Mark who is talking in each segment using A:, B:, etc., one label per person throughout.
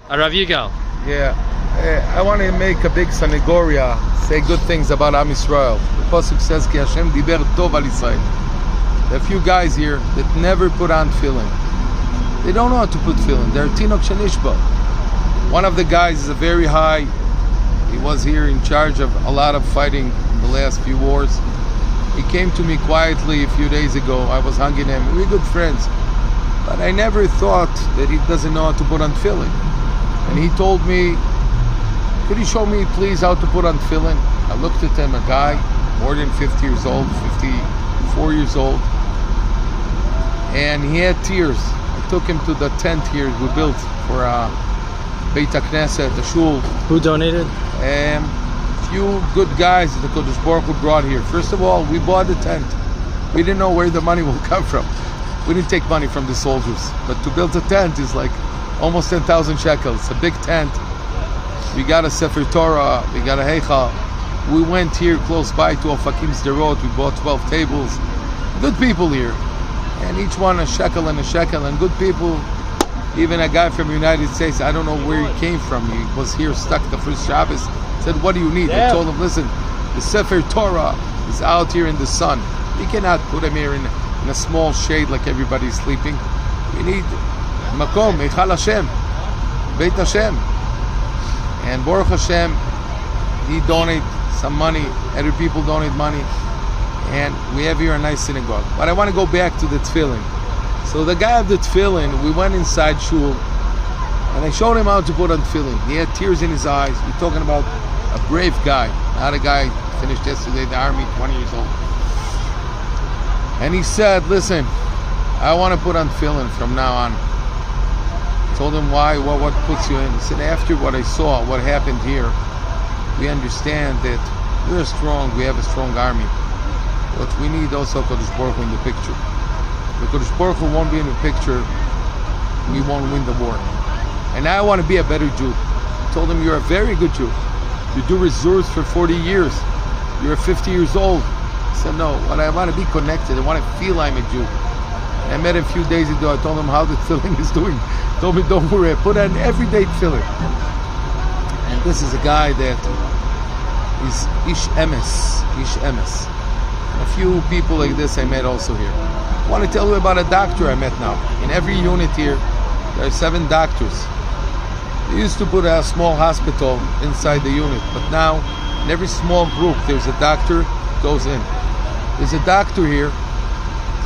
A: Rav Yigal.
B: Yeah, I want to make a big Sanegoria, say good things about Am Yisrael. The Pasuk says, Ki Hashem diber tov al Yisrael. There are a few guys here that never put on Tefillin. They don't know how to put Tefillin. They're Tinok Shenishba. One of the guys is a very high. He was here in charge of a lot of fighting in the last few wars. He came to me quietly a few days ago. I was hugging him. We're good friends. But I never thought that he doesn't know how to put on Tefillin. And he told me, could you show me please how to put on Tefillin? I looked at him, a guy more than 50 years old, 54 years old. And he had tears. I took him to the tent here we built for Beit HaKnesset, the shul.
A: Who donated?
B: Few good guys that the Kodesh Baruch Hu brought here. First of all, we bought the tent. We didn't know where the money will come from. We didn't take money from the soldiers. But to build a tent is like almost 10,000 shekels. It's a big tent. We got a Sefer Torah. We got a Heichal. We went here close by to Ofakim Sderot. We bought 12 tables. Good people here. And each one a shekel and a shekel. And good people. Even a guy from the United States, I don't know where he came from. He was here stuck the first Shabbos. Said, what do you need? I told him, listen, the Sefer Torah is out here in the sun. We cannot put him here in a small shade like everybody's sleeping. We need Makom, Eichal Hashem, Beit Hashem. And Baruch Hashem, he donate some money, other people donate money, and we have here a nice synagogue. But I want to go back to the Tefillin. So the guy of the Tefillin, we went inside shul, and I showed him how to put on Tefillin. He had tears in his eyes. We're talking about a brave guy, not a guy finished yesterday the army, 20 years old. And he said, listen, I want to put on Tefillin from now on. I told him why, what puts you in. He said, after what I saw, what happened here, we understand that we're strong, we have a strong army. But we need also Kodesh Baruch Hu in the picture. If Kodesh Baruch Hu won't be in the picture, we won't win the war. And I want to be a better Jew. I told him, you're a very good Jew. You do reserves for 40 years. You're 50 years old. I said, no, what I want to be connected. I want to feel I'm a Jew. I met him a few days ago. I told him how the tefillin is doing. He told me, don't worry, I put on everyday tefillin. And this is a guy that is ish emes. A few people like this I met also here. I want to tell you about a doctor I met now. In every unit here, there are 7 doctors. They used to put a small hospital inside the unit, but now in every small group there's a doctor goes in. There's a doctor here.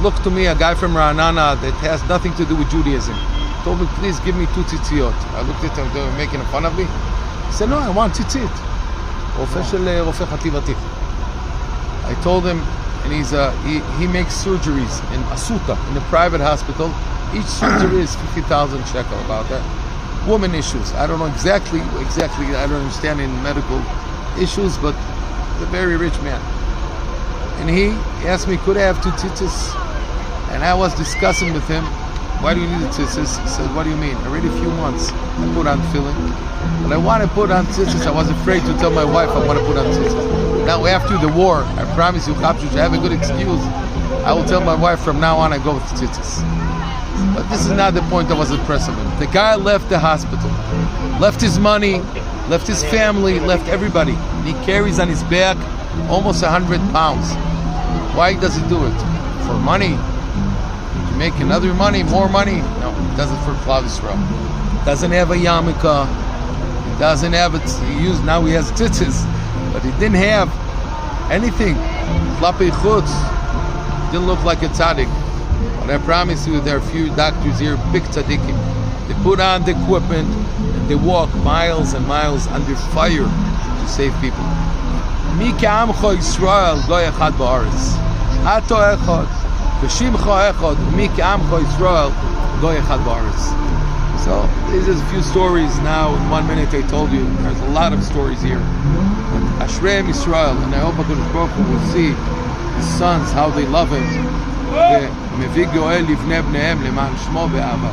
B: Looked to me, a guy from Ra'anana that has nothing to do with Judaism. Told me, please give me 2 tzitziot. I looked at him, they were making fun of me. He said, no, I want tzitzit. I told him, and he makes surgeries in Asuta, in a private hospital. Each surgery is 50,000 shekel, about that. Woman issues. I don't know exactly. I don't understand in medical issues, but he's a very rich man. And he asked me, could I have 2 tzitzis? And I was discussing with him, why do you need the tzitzis? He said, what do you mean? Already a few months I put on tefillin, but I want to put on tzitzis. I was afraid to tell my wife I want to put on tzitzis. Now after the war, I promise you, I have a good excuse. I will tell my wife from now on I go with tzitzis. But this is not the point that was impressive. The guy left the hospital, left his money, left his family, left everybody. He carries on his back almost 100 pounds. Why does he do it? For money? To make another money, more money? No, he does it for Klal Yisrael. Doesn't have a yarmulke. He doesn't have it. Now he has tzitzis, but he didn't have anything. Klapi chutz. Didn't look like a tzaddik. But I promise you, there are a few doctors here, big tzaddikim. They put on the equipment and they walk miles and miles under fire to save people. Mi ka'amcha Yisrael lo echad ba'aretz. Ato echad, v'shimcha echad, mi ka'amcha Yisrael lo echad ba'aretz. So these are a few stories now. In 1 minute I told you, there's a lot of stories here. But Ashrei Yisrael, and I hope HaKadosh Baruch Hu will see his sons, how they love him. ומביא גואל לבני בניהם למען שמו באהבה.